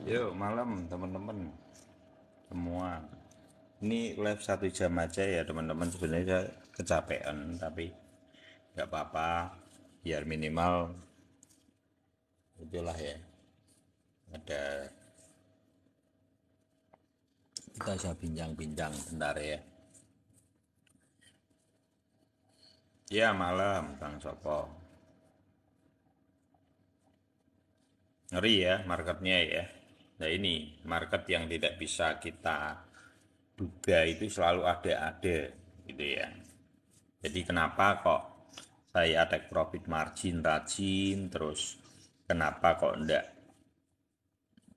Yuk malam teman-teman semua. Ini live 1 jam aja ya teman-teman. Sebenarnya saya kecapean tapi nggak apa-apa. Biar minimal itulah ya. Ada kita bisa bincang-bincang bentar ya. Ya malam Bang Sopo. Ngeri ya marketnya ya. Nah ini market yang tidak bisa kita duga itu selalu ada gitu ya. Jadi kenapa kok saya take profit margin rajin terus kenapa kok enggak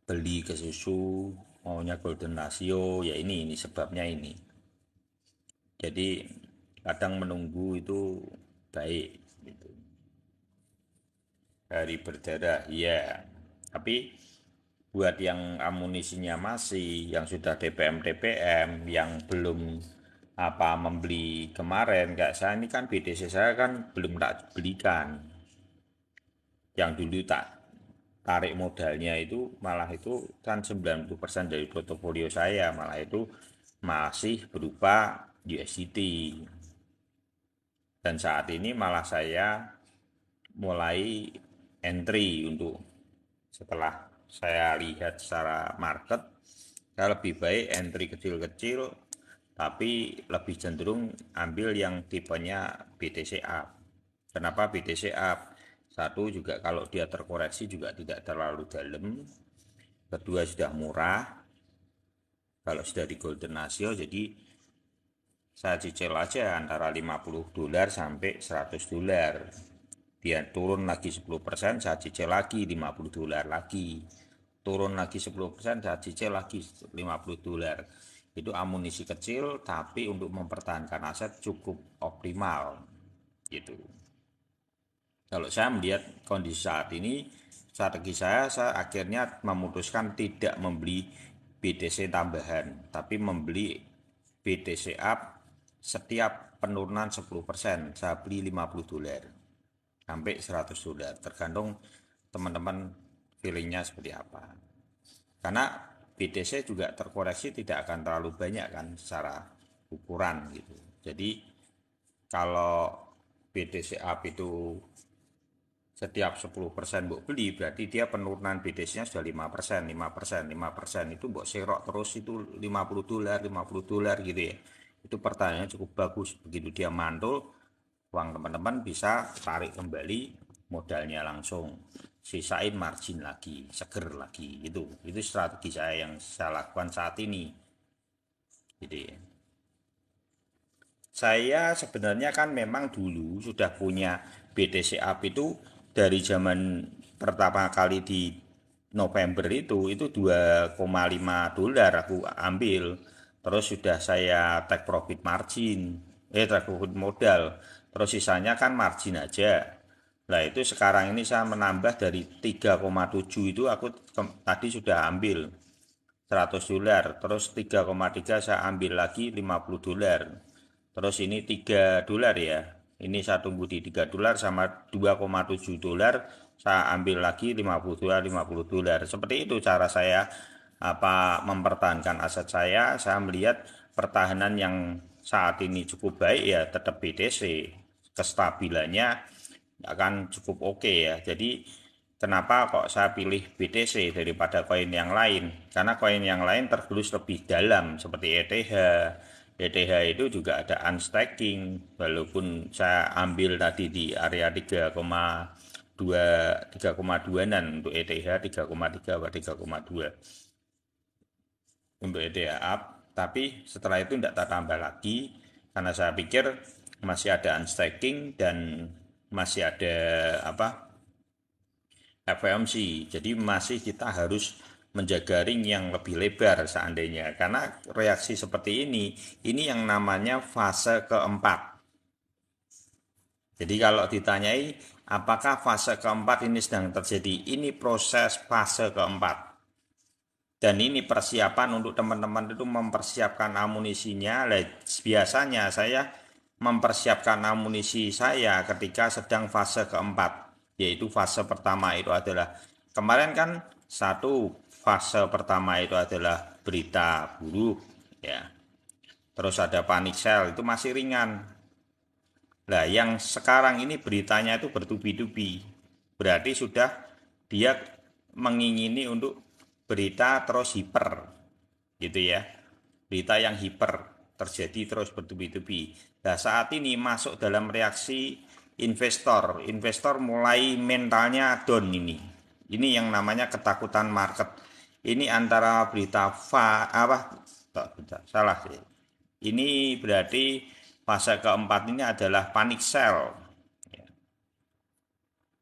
beli ke susu maunya golden rasio ya ini sebabnya ini. Jadi kadang menunggu itu baik gitu. Hari berdarah iya, tapi buat yang amunisinya masih yang sudah DPM yang belum apa membeli kemarin kayak saya ini kan BTC saya kan belum tak belikan, yang dulu tak tarik modalnya itu malah itu kan 90% dari portofolio saya malah itu masih berupa USDT, dan saat ini malah saya mulai entry untuk setelah saya lihat secara market saya lebih baik entry kecil-kecil tapi lebih cenderung ambil yang tipenya BTC up. Kenapa BTC up? Satu juga kalau dia terkoreksi juga tidak terlalu dalam. Kedua sudah murah. Kalau sudah di golden ratio jadi saya cicil aja antara $50 sampai $100. Dia turun lagi 10%, saya cicil lagi $50 lagi. Turun lagi 10%, saya cicil lagi $50. Itu amunisi kecil tapi untuk mempertahankan aset cukup optimal gitu. Kalau saya melihat kondisi saat ini, strategi saya akhirnya memutuskan tidak membeli BTC tambahan, tapi membeli BTC up setiap penurunan 10%. Saya beli $50 sampai $100, tergantung teman-teman feelingnya seperti apa. Karena BTC juga terkoreksi tidak akan terlalu banyak kan secara ukuran gitu. Jadi kalau BTC up itu setiap 10% mbok beli berarti dia penurunan BTC-nya sudah 5%, 5%, 5%. Itu mbok serok terus itu $50, $50 gitu ya. Itu pertanyaannya cukup bagus. Begitu dia mantul, uang teman-teman bisa tarik kembali modalnya langsung. Sisain margin lagi, seger lagi gitu. Itu strategi saya yang saya lakukan saat ini. Jadi saya sebenarnya kan memang dulu sudah punya BTC Up itu dari zaman pertama kali di November itu $2,5 aku ambil. Terus sudah saya take profit margin, take profit modal. Terus sisanya kan margin aja. Nah itu sekarang ini saya menambah dari 3,7 itu aku tadi sudah ambil $100, terus 3,3 saya ambil lagi $50, terus ini $3 ya, ini saya tunggu di $3 sama $2,7 saya ambil lagi $50, $50. Seperti itu cara saya apa mempertahankan aset saya melihat pertahanan yang saat ini cukup baik ya tetap BTC, kestabilannya akan cukup oke ya. Jadi kenapa kok saya pilih BTC daripada koin yang lain? Karena koin yang lain tergerus lebih dalam seperti ETH. ETH itu juga ada unstacking, walaupun saya ambil tadi di area 3,2 untuk ETH 3,3 atau 3,2 untuk ETH up, tapi setelah itu tidak tambah lagi karena saya pikir masih ada unstacking dan masih ada apa FOMC. Jadi masih kita harus menjaga ring yang lebih lebar seandainya. Karena reaksi seperti ini yang namanya fase keempat. Jadi kalau ditanyai apakah fase keempat ini sedang terjadi, ini proses fase keempat. Dan ini persiapan untuk teman-teman itu mempersiapkan amunisinya. Biasanya saya mempersiapkan amunisi saya ketika sedang fase keempat, yaitu fase pertama itu adalah kemarin kan satu fase pertama itu adalah berita buruk ya. Terus ada panic sell, itu masih ringan. Nah, yang sekarang ini beritanya itu bertubi-tubi. Berarti sudah dia mengingini untuk berita terus hiper gitu ya. Berita yang hiper terjadi terus bertubi-tubi. Nah, saat ini masuk dalam reaksi investor. Investor mulai mentalnya down ini. Ini yang namanya ketakutan market. Ini antara berita salah sih. Ini berarti fase keempat ini adalah panic sell.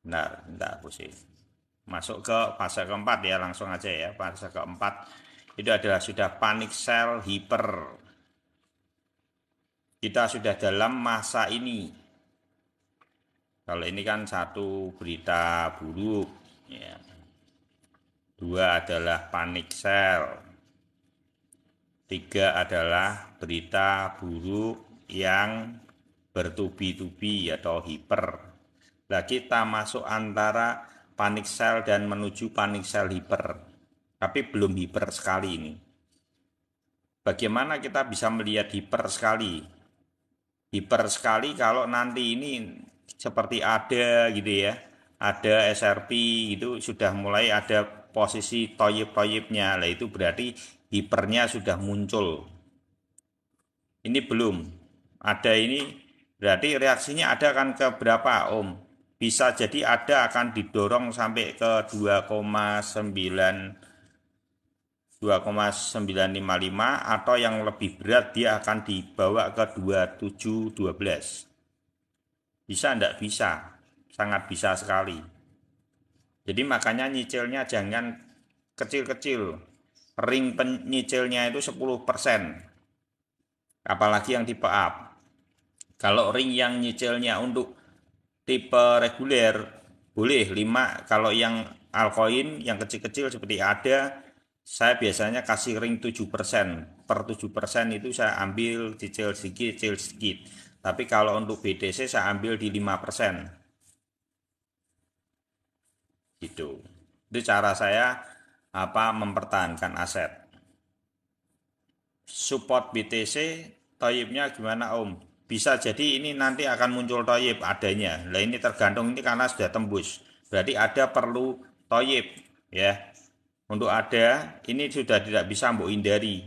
Bentar, pusing. Masuk ke fase keempat ya, langsung aja ya. Fase keempat itu adalah sudah panic sell hiper. Kita sudah dalam masa ini. Kalau ini kan satu berita buruk, ya. Dua adalah panic sell. Tiga adalah berita buruk yang bertubi-tubi atau hiper. Nah, kita masuk antara panic sell dan menuju panic sell hiper. Tapi belum hiper sekali ini. Bagaimana kita bisa melihat hiper sekali? Hiper sekali kalau nanti ini seperti ada gitu ya. Ada SRP gitu sudah mulai ada posisi toyib-toyibnya. Lah itu berarti hipernya sudah muncul. Ini belum. Ada ini berarti reaksinya ada kan ke berapa Om? Bisa jadi ada akan didorong sampai ke 2,955 atau yang lebih berat dia akan dibawa ke 2712. Bisa enggak? Bisa. Sangat bisa sekali. Jadi makanya nyicilnya jangan kecil-kecil. Ring penyicilnya itu 10%. Apalagi yang tipe up. Kalau ring yang nyicilnya untuk tipe reguler boleh 5. Kalau yang altcoin yang kecil-kecil seperti ada, saya biasanya kasih ring 7%. Per 7% itu saya ambil cicil sedikit. Tapi kalau untuk BTC saya ambil di 5%. Gitu. Itu cara saya mempertahankan aset. Support BTC toyibnya gimana Om? Bisa jadi ini nanti akan muncul toyib adanya. Nah ini tergantung ini karena sudah tembus. Berarti ada perlu toyib ya. Untuk ada ini sudah tidak bisa mbok hindari.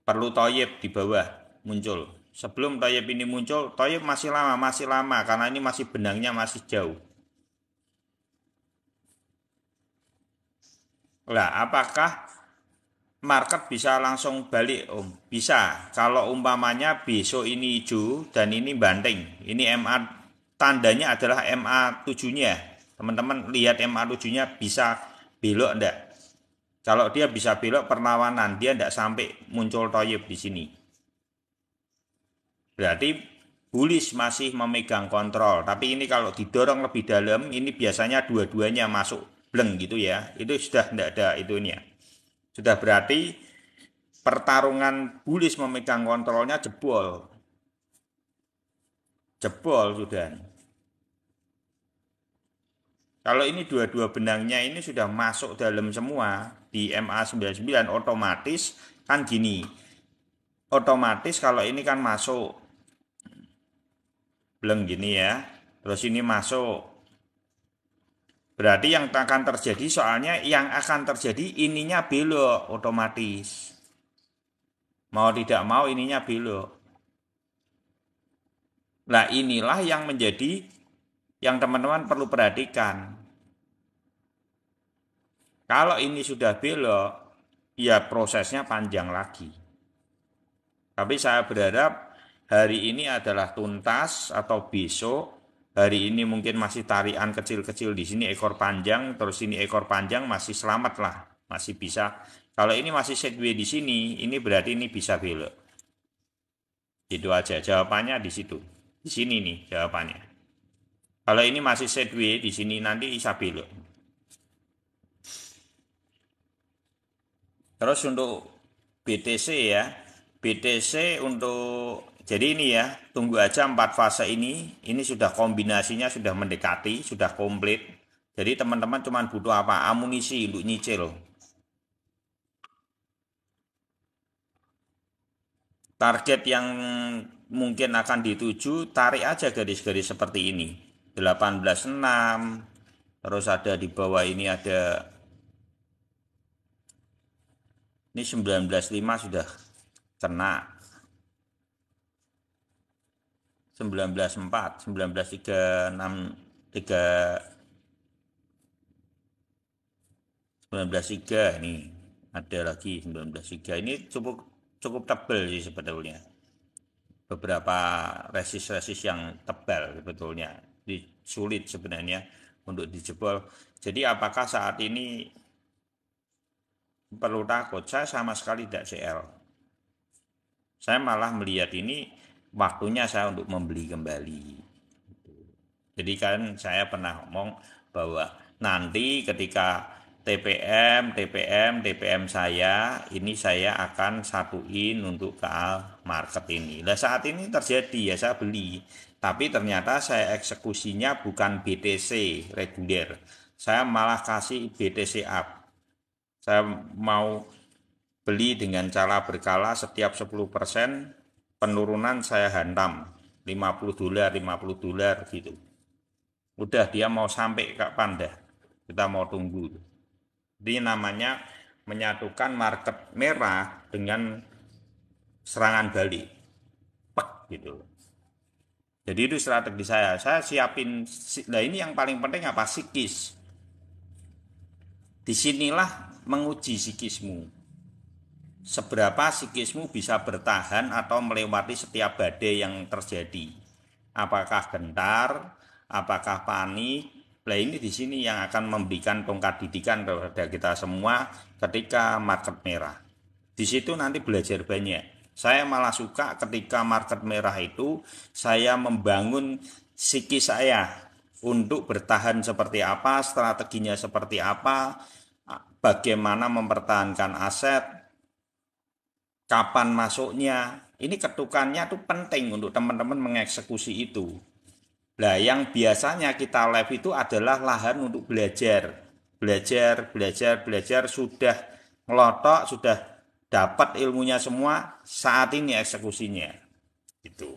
Perlu toyib di bawah muncul. Sebelum toyib ini muncul, toyib masih lama karena ini masih benangnya masih jauh. Lah, apakah market bisa langsung balik Om? Bisa. Kalau umpamanya besok ini hijau dan ini banting. Ini MA tandanya adalah MA7-nya. Teman-teman lihat MA7-nya bisa belok enggak? Kalau dia bisa belok perlawanan, dia enggak sampai muncul toyib di sini. Berarti bullish masih memegang kontrol. Tapi ini kalau didorong lebih dalam, ini biasanya dua-duanya masuk bleng gitu ya. Itu sudah enggak ada itunya. Sudah berarti pertarungan bullish memegang kontrolnya jebol. Jebol sudah. Kalau ini dua-dua benangnya ini sudah masuk dalam semua di MA99 otomatis kan gini. Otomatis kalau ini kan masuk bleng gini ya. Terus ini masuk. Berarti yang akan terjadi soalnya yang akan terjadi ininya belok otomatis. Mau tidak mau ininya belok. Nah inilah yang menjadi yang teman-teman perlu perhatikan. Kalau ini sudah belok, ya prosesnya panjang lagi. Tapi saya berharap hari ini adalah tuntas atau besok. Hari ini mungkin masih tarian kecil-kecil di sini ekor panjang, terus ini ekor panjang masih selamat lah, masih bisa. Kalau ini masih sideways di sini, ini berarti ini bisa belok. Itu aja jawabannya di situ. Di sini nih jawabannya. Kalau ini masih sideways di sini nanti bisa belok. Terus untuk BTC ya, BTC untuk jadi ini ya, tunggu aja 4 fase ini sudah kombinasinya sudah mendekati, sudah komplit. Jadi teman-teman cuma butuh apa? Amunisi untuk nyicil. Target yang mungkin akan dituju, tarik aja garis-garis seperti ini. 18,6, terus ada di bawah ini ada, ini 19,5 sudah kena. 19,4, 19,36, 19,3 ini ada lagi 19,3. Ini cukup cukup tebal sih sebetulnya. Beberapa resist-resist yang tebal sebetulnya. Sulit sebenarnya untuk dijebol. Jadi apakah saat ini perlu takut? Saya sama sekali tidak CL. Saya malah melihat ini waktunya saya untuk membeli kembali. Jadi kan saya pernah ngomong bahwa nanti ketika TPM saya ini saya akan satuin untuk ke market ini. Nah saat ini terjadi ya saya beli, tapi ternyata saya eksekusinya bukan BTC reguler, saya malah kasih BTC up. Saya mau beli dengan cara berkala setiap 10% penurunan saya hantam $50, $50 gitu. Udah dia mau sampai kapan dah? Kita mau tunggu. Ini namanya menyatukan market merah dengan serangan balik. Pek gitu. Jadi itu strategi saya. Saya siapin, nah ini yang paling penting apa? Psikis. Disinilah menguji psikismu. Seberapa psikismu bisa bertahan atau melewati setiap badai yang terjadi. Apakah gentar, apakah panik. Nah ini di sini yang akan memberikan tongkat didikan kepada kita semua ketika market merah. Di situ nanti belajar banyak. Saya malah suka ketika market merah itu saya membangun psikis saya untuk bertahan seperti apa, strateginya seperti apa, bagaimana mempertahankan aset, kapan masuknya. Ini ketukannya tuh penting untuk teman-teman mengeksekusi itu. Nah, yang biasanya kita live itu adalah lahan untuk belajar. Belajar, belajar, belajar, sudah ngelotok, sudah dapat ilmunya semua, saat ini eksekusinya. Gitu.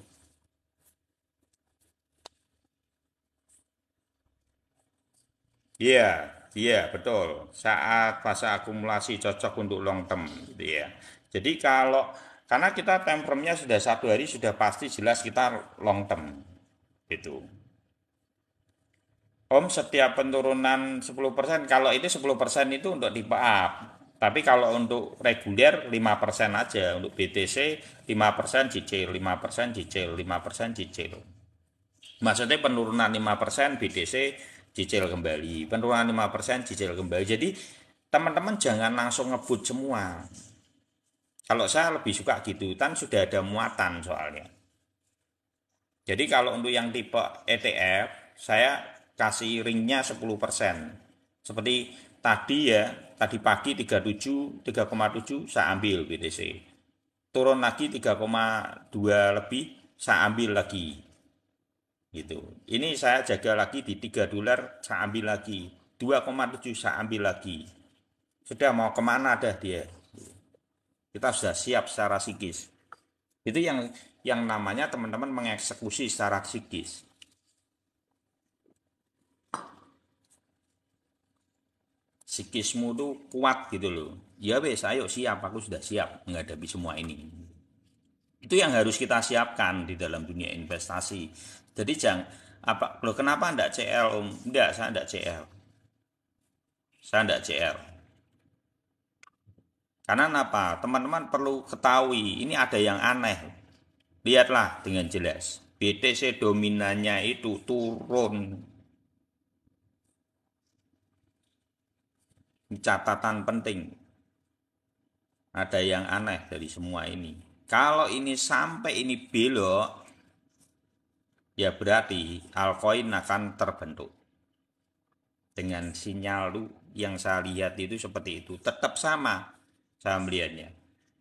Iya, iya, betul. Saat fase akumulasi cocok untuk long term, gitu ya. Jadi kalau karena kita time frame-nya sudah 1 hari sudah pasti jelas kita long term, gitu. Om setiap penurunan 10%, kalau itu 10% itu untuk tipe up. Tapi kalau untuk reguler 5% aja, untuk BTC 5% cicil, 5% cicil, 5% cicil. Maksudnya penurunan 5% BTC cicil kembali, penurunan 5% cicil kembali. Jadi teman-teman jangan langsung ngebut semua. Kalau saya lebih suka gitu, kan sudah ada muatan soalnya. Jadi kalau untuk yang tipe ETF, saya kasih ringnya 10%. Seperti tadi ya, tadi pagi 3,7 saya ambil BTC. Turun lagi 3,2 lebih, saya ambil lagi. Gitu. Ini saya jaga lagi di $3, saya ambil lagi. 2,7 saya ambil lagi. Sudah mau kemana dah dia. Kita sudah siap secara psikis. Itu yang namanya teman-teman mengeksekusi secara psikis. Psikismu tuh kuat gitu loh. Ya wes, ayo siap, aku sudah siap menghadapi semua ini. Itu yang harus kita siapkan di dalam dunia investasi. Jadi jangan apa loh kenapa enggak CL Om? Enggak, saya enggak CL. Saya enggak CL. Karena apa? Teman-teman perlu ketahui, ini ada yang aneh. Lihatlah dengan jelas. BTC dominannya itu turun. Catatan penting. Ada yang aneh dari semua ini. Kalau ini sampai ini belok, ya berarti altcoin akan terbentuk. Dengan sinyal yang saya lihat itu seperti itu. Tetap sama saya melihatnya.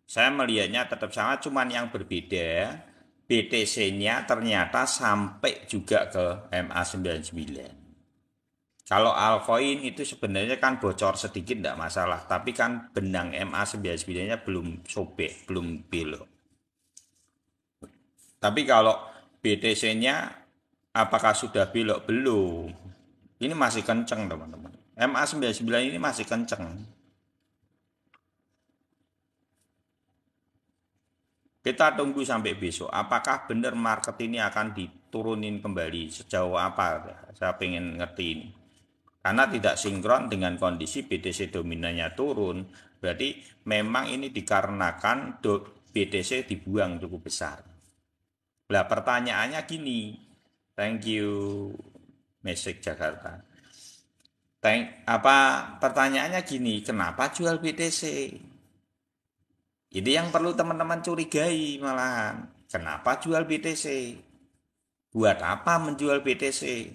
Saya melihatnya tetap sama, cuman yang berbeda BTC-nya ternyata sampai juga ke MA99. Kalau altcoin itu sebenarnya kan bocor sedikit tidak masalah, tapi kan benang MA99-nya belum sobek, belum belok. Tapi kalau BTC-nya apakah sudah belok? Belum. Ini masih kenceng teman-teman. MA99 ini masih kenceng. Kita tunggu sampai besok. Apakah benar market ini akan diturunin kembali? Sejauh apa? Saya pengen ngerti ini. Karena tidak sinkron dengan kondisi BTC dominannya turun. Berarti memang ini dikarenakan BTC dibuang cukup besar. Nah pertanyaannya gini. Thank you, Mesik Jakarta. Pertanyaannya gini, kenapa jual BTC? Ini yang perlu teman-teman curigai malahan. Kenapa jual BTC? Buat apa menjual BTC?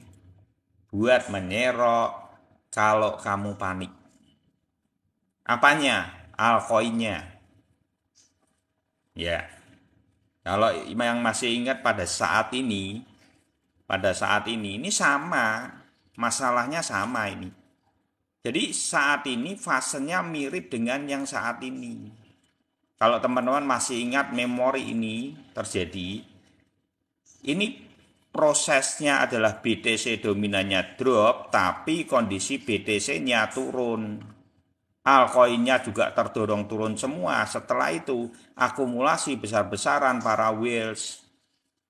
Buat menyerok kalau kamu panik. Apanya? Altcoinnya. Ya, kalau yang masih ingat pada saat ini ini sama. Masalahnya sama ini. Jadi saat ini fasenya mirip dengan yang saat ini. Kalau teman-teman masih ingat memori ini terjadi, ini prosesnya adalah BTC dominannya drop, tapi kondisi BTC-nya turun. Altcoin-nya juga terdorong turun semua. Setelah itu akumulasi besar-besaran para whales.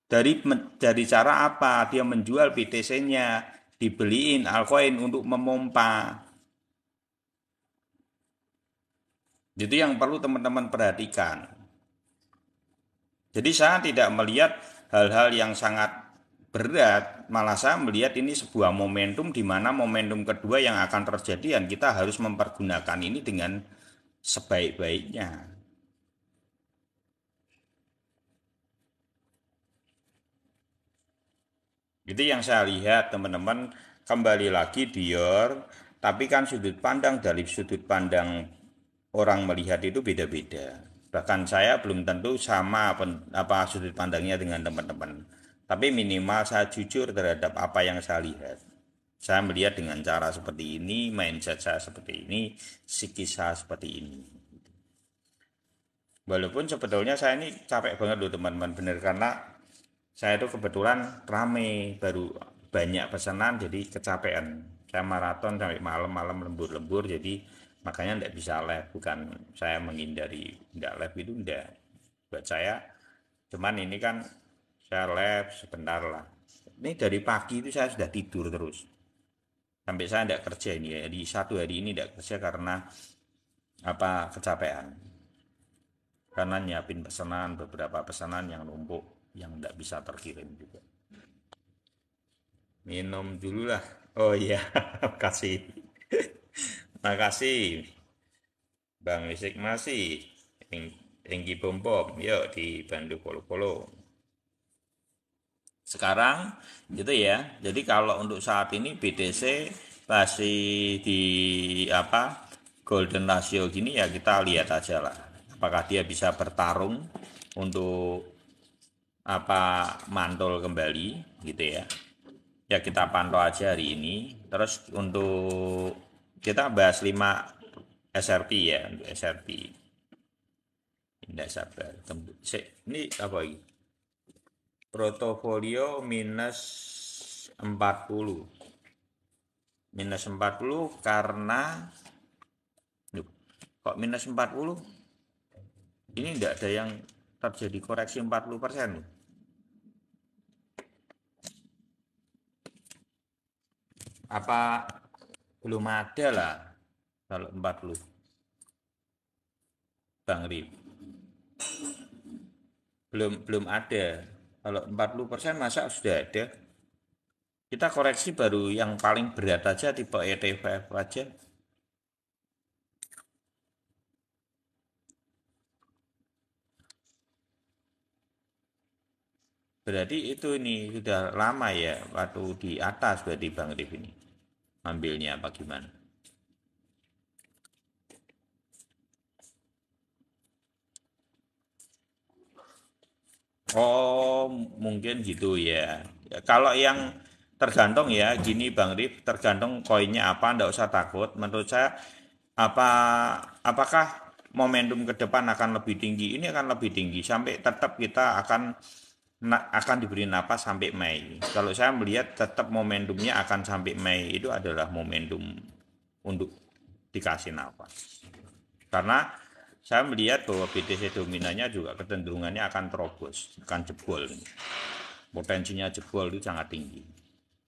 Dari cara apa? Dia menjual BTC-nya, dibeliin altcoin untuk memompa. Jadi yang perlu teman-teman perhatikan. Jadi saya tidak melihat hal-hal yang sangat berat, malah saya melihat ini sebuah momentum di mana momentum kedua yang akan terjadi dan kita harus mempergunakan ini dengan sebaik-baiknya. Itu yang saya lihat teman-teman, kembali lagi Dior, tapi kan sudut pandang dari sudut pandang orang melihat itu beda-beda. Bahkan saya belum tentu sama apa sudut pandangnya dengan teman-teman. Tapi minimal saya jujur terhadap apa yang saya lihat. Saya melihat dengan cara seperti ini, mindset saya seperti ini, psikis saya seperti ini. Walaupun sebetulnya saya ini capek banget loh teman-teman, bener karena saya itu kebetulan rame, baru banyak pesanan jadi kecapean. Saya maraton sampai malam-malam lembur-lembur, jadi makanya tidak bisa live. Bukan saya menghindari tidak live, itu tidak. Buat saya cuman ini kan saya live sebentar lah. Ini dari pagi itu saya sudah tidur terus sampai saya tidak kerja ini ya. Di satu hari ini tidak kerja karena kecapean, karena nyiapin pesanan, beberapa pesanan yang numpuk yang tidak bisa terkirim juga. Minum dulu lah. Oh iya, makasih. Makasih Bang Wisik masih. Enggi Bom Bom, yuk dibantu follow-follow. Sekarang gitu ya. Jadi kalau untuk saat ini BTC masih di golden ratio gini ya, kita lihat aja lah. Apakah dia bisa bertarung untuk mantul kembali gitu ya. Ya kita pantau aja hari ini. Terus untuk kita bahas 5 SRP ya, untuk SRP. Tidak sabar. Ini apa ini? Portofolio minus 40. Minus 40 karena kok minus 40? Ini tidak ada yang terjadi koreksi 40%. Apa belum ada lah kalau 40? Bang Rip. Belum ada. Kalau 40% masa sudah ada? Kita koreksi baru yang paling berat aja, tipe ETF aja. Berarti itu ini sudah lama ya, waktu di atas berarti Bang Rip ini. Ambilnya apa gimana? Oh, mungkin gitu ya. Ya, kalau yang tergantung ya, gini Bang Rif, tergantung koinnya apa, ndak usah takut. Menurut saya apa apakah momentum ke depan akan lebih tinggi? Ini akan lebih tinggi sampai tetap kita akan diberi napas sampai Mei. Kalau saya melihat tetap momentumnya akan sampai Mei itu adalah momentum untuk dikasih napas. Karena saya melihat bahwa BTC dominannya juga kecenderungannya akan terobos, akan jebol. Potensinya jebol itu sangat tinggi.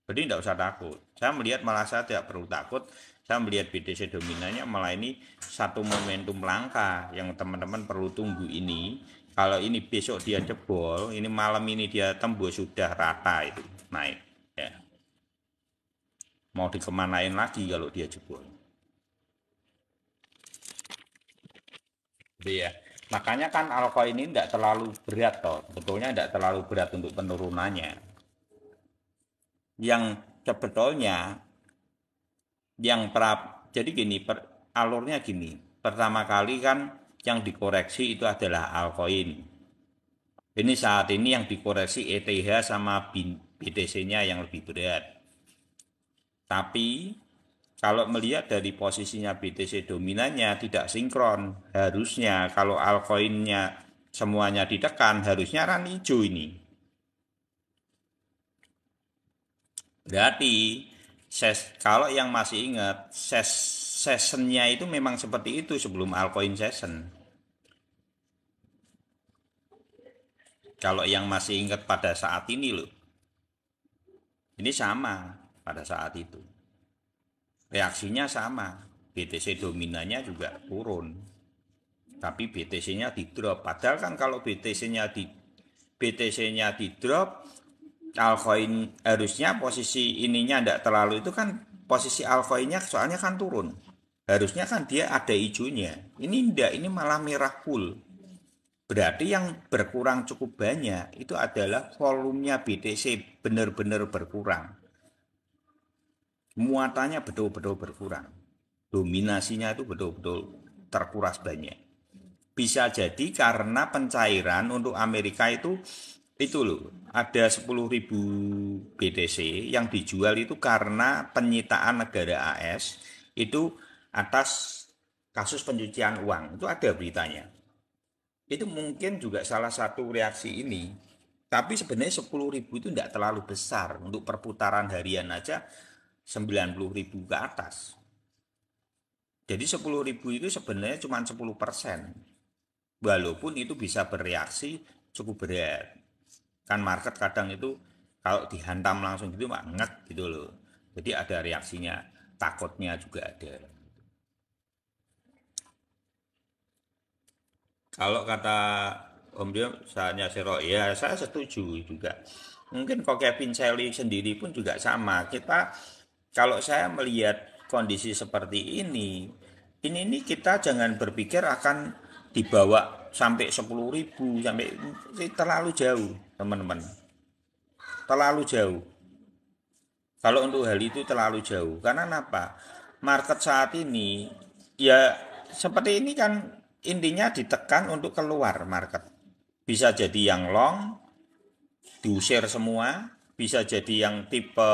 Jadi tidak usah takut. Saya melihat malah saya tidak perlu takut. Saya melihat BTC dominannya malah ini satu momentum langka yang teman-teman perlu tunggu ini. Kalau ini besok dia jebol, ini malam ini dia tembus sudah rata itu naik. Ya. Mau dikemanain lagi kalau dia jebol. Jadi ya. Makanya kan altcoin ini tidak terlalu berat toh. Sebetulnya tidak terlalu berat untuk penurunannya. Yang sebetulnya jadi gini alurnya gini, pertama kali kan yang dikoreksi itu adalah altcoin. Ini saat ini yang dikoreksi ETH sama BTC-nya yang lebih berat. Tapi kalau melihat dari posisinya BTC dominannya tidak sinkron, harusnya kalau altcoin-nya semuanya ditekan harusnya kan hijau ini. Berarti kalau yang masih ingat sessionnya itu memang seperti itu sebelum altcoin session. Kalau yang masih ingat pada saat ini loh, ini sama pada saat itu. Reaksinya sama, BTC dominannya juga turun, tapi BTC-nya di drop. Padahal kan kalau BTC-nya di drop, altcoin harusnya posisi ininya tidak terlalu itu kan posisi altcoinnya soalnya kan turun. Harusnya kan dia ada hijaunya. Ini enggak, ini malah merah full. Berarti yang berkurang cukup banyak itu adalah volumenya BTC benar-benar berkurang. Muatannya betul-betul berkurang. Dominasinya itu betul-betul terkuras banyak. Bisa jadi karena pencairan untuk Amerika itu loh, ada 10.000 BTC yang dijual itu karena penyitaan negara AS itu atas kasus pencucian uang. Itu ada beritanya. Itu mungkin juga salah satu reaksi ini. Tapi sebenarnya 10.000 itu tidak terlalu besar. Untuk perputaran harian aja 90.000 ke atas. Jadi 10.000 itu sebenarnya cuma 10%. Walaupun itu bisa bereaksi cukup berat. Kan market kadang itu kalau dihantam langsung gitu ngek gitu loh. Jadi ada reaksinya, takutnya juga ada. Kalau kata Om Dio, saatnya Sero, ya saya setuju juga. Mungkin kok Kevin Shelley sendiri pun juga sama. Kalau saya melihat kondisi seperti ini kita jangan berpikir akan dibawa sampai 10.000, sampai terlalu jauh, teman-teman. Terlalu jauh. Kalau untuk hal itu terlalu jauh. Karena apa? Market saat ini, ya seperti ini kan intinya ditekan untuk keluar market. Bisa jadi yang long, diusir semua. Bisa jadi yang tipe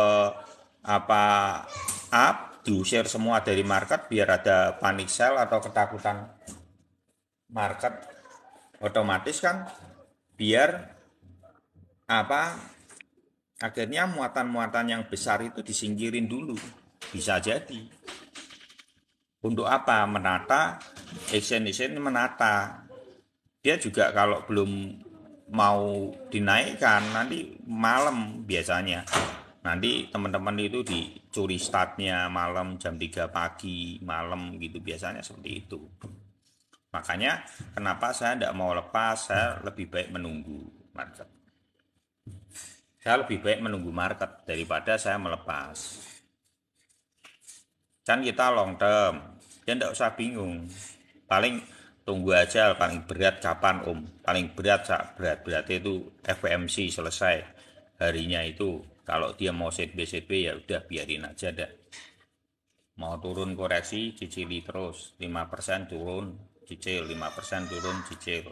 apa up, diusir semua dari market biar ada panic sell atau ketakutan market. Otomatis kan biar apa akhirnya muatan-muatan yang besar itu disingkirin dulu. Bisa jadi. Untuk apa? Menata, exchange menata. Dia juga kalau belum mau dinaikkan, nanti malam biasanya. Nanti teman-teman itu dicuri startnya malam jam 3 pagi, malam gitu. Biasanya seperti itu. Makanya kenapa saya tidak mau lepas, saya lebih baik menunggu market. Saya lebih baik menunggu market daripada saya melepas. Kan kita long term, ya tidak usah bingung. Paling tunggu aja paling berat kapan Om. Paling berat berat itu FOMC selesai harinya itu. Kalau dia mau CB ya udah biarin aja dah. Mau turun koreksi cicili terus 5% turun cicil, 5% turun cicil.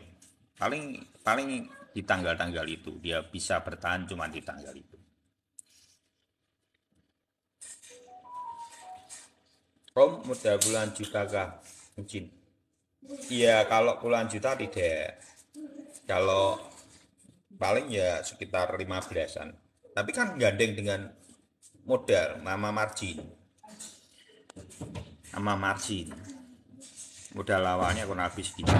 Paling paling di tanggal-tanggal itu dia bisa bertahan cuma di tanggal itu. Om modal puluhan juta kah? Mungkin. Iya, kalau puluhan juta tidak. Kalau paling ya sekitar 15-an. Tapi kan gandeng dengan modal, sama margin. Sama margin. Modal awalnya kurang habis gitu.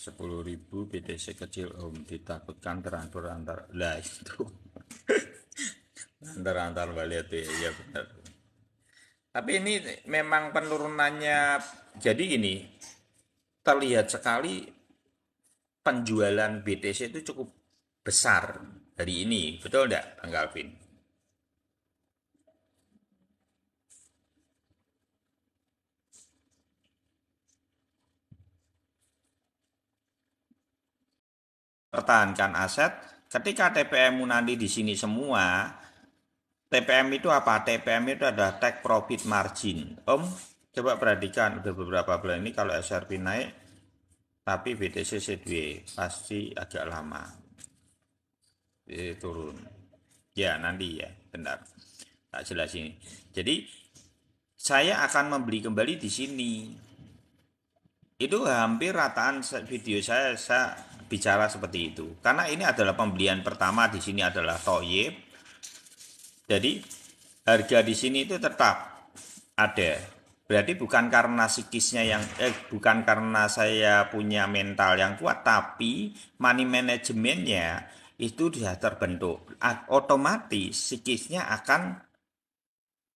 10.000 BTC kecil Om, ditakutkan teratur antar. Lah itu antar balik itu ya benar. Tapi ini memang penurunannya, jadi ini terlihat sekali penjualan BTC itu cukup besar hari ini, betul enggak Bang Calvin? Pertahankan aset, ketika TPM-mu nanti di sini semua, TPM itu apa? TPM itu adalah take profit margin. Om, coba perhatikan udah beberapa bulan ini kalau SRP naik, tapi BTC C2 pasti agak lama turun. Ya nanti ya, bentar. Tak jelas ini. Jadi saya akan membeli kembali di sini. Itu hampir rataan video saya bicara seperti itu. Karena ini adalah pembelian pertama di sini adalah Toyib. Jadi harga di sini itu tetap ada. Berarti bukan karena psikisnya yang bukan karena saya punya mental yang kuat, tapi money manajemennya itu sudah terbentuk. Otomatis psikisnya akan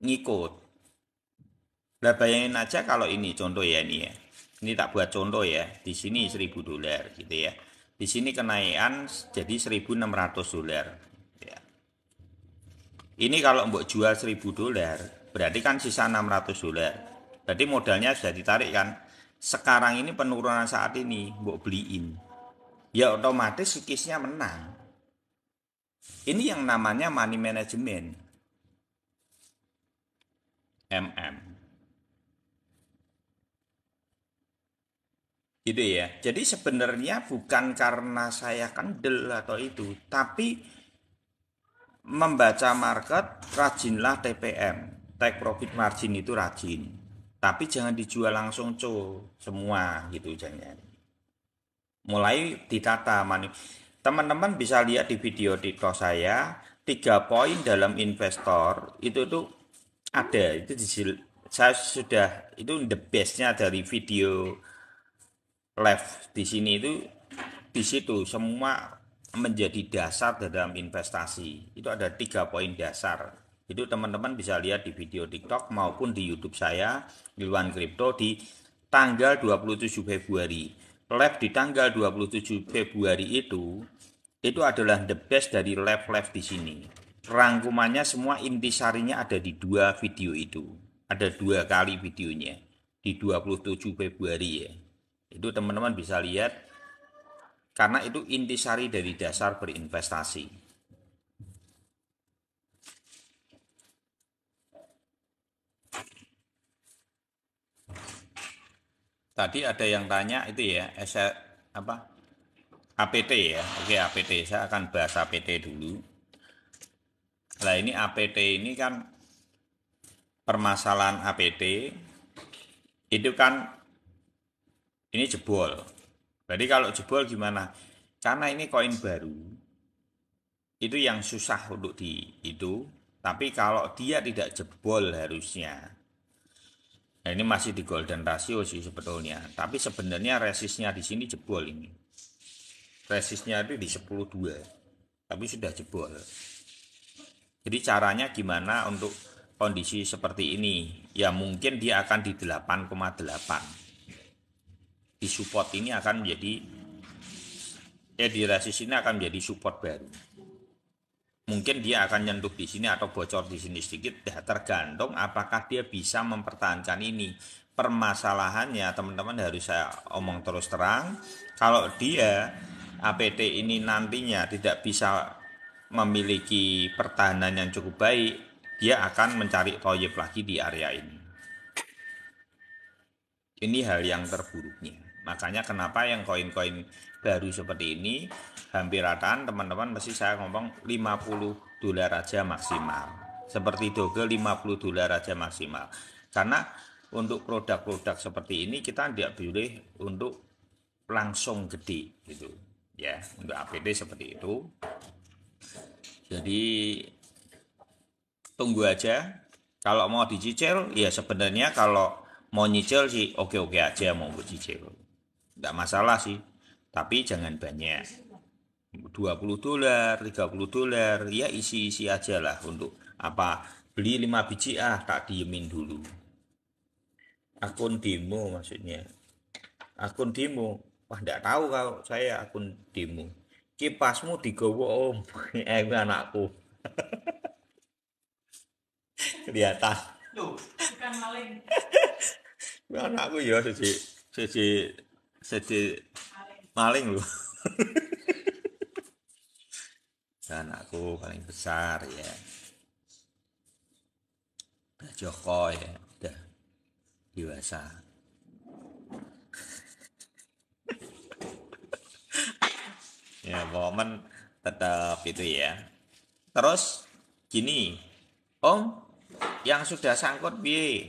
ngikut. Nah, bayangin aja kalau ini contoh ya ini ya. Ini tak buat contoh ya. Di sini $1.000 gitu ya. Di sini kenaikan jadi $1.600. Ya. Ini kalau mbok jual $1.000, berarti kan sisa $600. Berarti modalnya sudah ditarik kan. Sekarang ini penurunan saat ini mbok beliin. Ya otomatis sikisnya menang. Ini yang namanya money management. MM. Gitu ya. Jadi sebenarnya bukan karena saya kendel atau itu, tapi membaca market, rajinlah TPM. Take profit margin itu rajin. Tapi jangan dijual langsung semua gitu jangan. Mulai ditata teman-teman bisa lihat di video TikTok saya 3 poin dalam investor itu tuh ada itu saya sudah itu the bestnya dari video live di sini itu di situ semua menjadi dasar dalam investasi. Itu ada 3 poin dasar. Itu teman-teman bisa lihat di video TikTok maupun di YouTube saya Ilwan Kripto di tanggal 27 Februari. Live di tanggal 27 Februari itu adalah the best dari live-live di sini. Rangkumannya semua intisarinya ada di 2 video itu. Ada 2 kali videonya di 27 Februari ya. Itu teman-teman bisa lihat karena itu intisari dari dasar berinvestasi. Tadi ada yang tanya itu ya, apa? APT ya. Oke, APT. Saya akan bahas APT dulu. Nah, ini APT ini kan permasalahan APT itu kan ini jebol. Jadi kalau jebol gimana? Karena ini koin baru, itu yang susah untuk di itu. Tapi kalau dia tidak jebol harusnya. Nah, ini masih di golden ratio sih sebetulnya. Tapi sebenarnya resistnya di sini jebol ini. Resistnya itu di 10.2. Tapi sudah jebol. Jadi caranya gimana untuk kondisi seperti ini? Ya mungkin dia akan di 8,8. Di support ini akan menjadi di resist ini akan menjadi support baru. Mungkin dia akan nyentuh di sini atau bocor di sini sedikit, ya tergantung apakah dia bisa mempertahankan ini. Permasalahannya teman-teman harus saya omong terus terang, kalau dia APT ini nantinya tidak bisa memiliki pertahanan yang cukup baik, dia akan mencari toyib lagi di area ini. Ini hal yang terburuknya. Makanya kenapa yang koin-koin baru seperti ini hampir rataan teman-teman mesti saya ngomong $50 aja maksimal. Seperti Doge $50 aja maksimal. Karena untuk produk-produk seperti ini kita tidak boleh untuk langsung gede gitu. Ya, untuk APD seperti itu. Jadi tunggu aja. Kalau mau dicicil, ya sebenarnya kalau mau nyicil sih oke-oke aja mau cicil. Nggak masalah sih. Tapi jangan banyak. $20, $30, ya isi-isi aja lah untuk apa. Beli 5 biji tak diemin dulu. Akun demo maksudnya. Akun demo. Wah, nggak tahu kalau saya akun demo. Kipasmu digowo om. Anakku. Kelihatan. Loh, bukan maling. Anakku ya siji maling loh. Anakku paling besar ya. Udah Joko ya, udah dewasa. Ya, momen tetap itu ya. Terus gini, Om, yang sudah sangkut bi.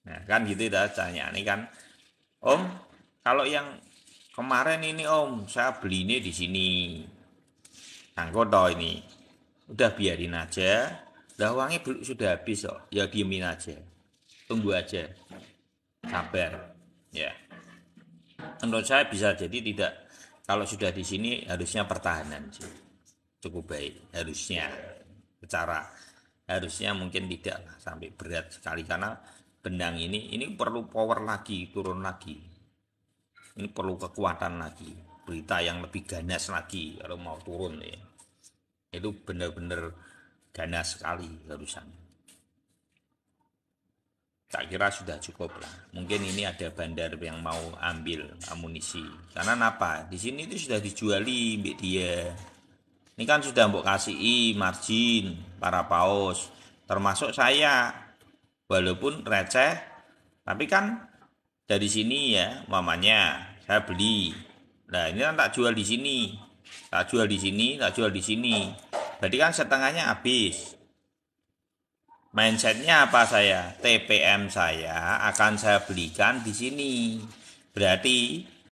Nah, kan gitu dah tanya nih kan. Om, kalau yang kemarin ini Om, saya beli ini di sini. Sangkut toh ini. Udah biarin aja. Udah uangnya sudah habis kok. Ya diemin aja. Tunggu aja. Sabar. Ya. Menurut saya bisa jadi tidak. Kalau sudah di sini harusnya pertahanan sih. Cukup baik harusnya. Secara harusnya mungkin tidak lah sampai berat sekali karena benang ini perlu power lagi, turun lagi. Ini perlu kekuatan lagi. Berita yang lebih ganas lagi kalau mau turun ya. Itu benar-benar ganas sekali harusan. Tak kira sudah cukup lah. Mungkin ini ada bandar yang mau ambil amunisi. Karena apa? Di sini itu sudah dijuali mbak dia. Ini kan sudah mbok kasih margin para paus, termasuk saya. Walaupun receh, tapi kan dari sini ya, mamanya saya beli. Nah ini kan tak jual di sini, tak jual di sini, tak jual di sini. Berarti kan setengahnya habis. Mindsetnya apa saya? TPM saya akan saya belikan di sini. Berarti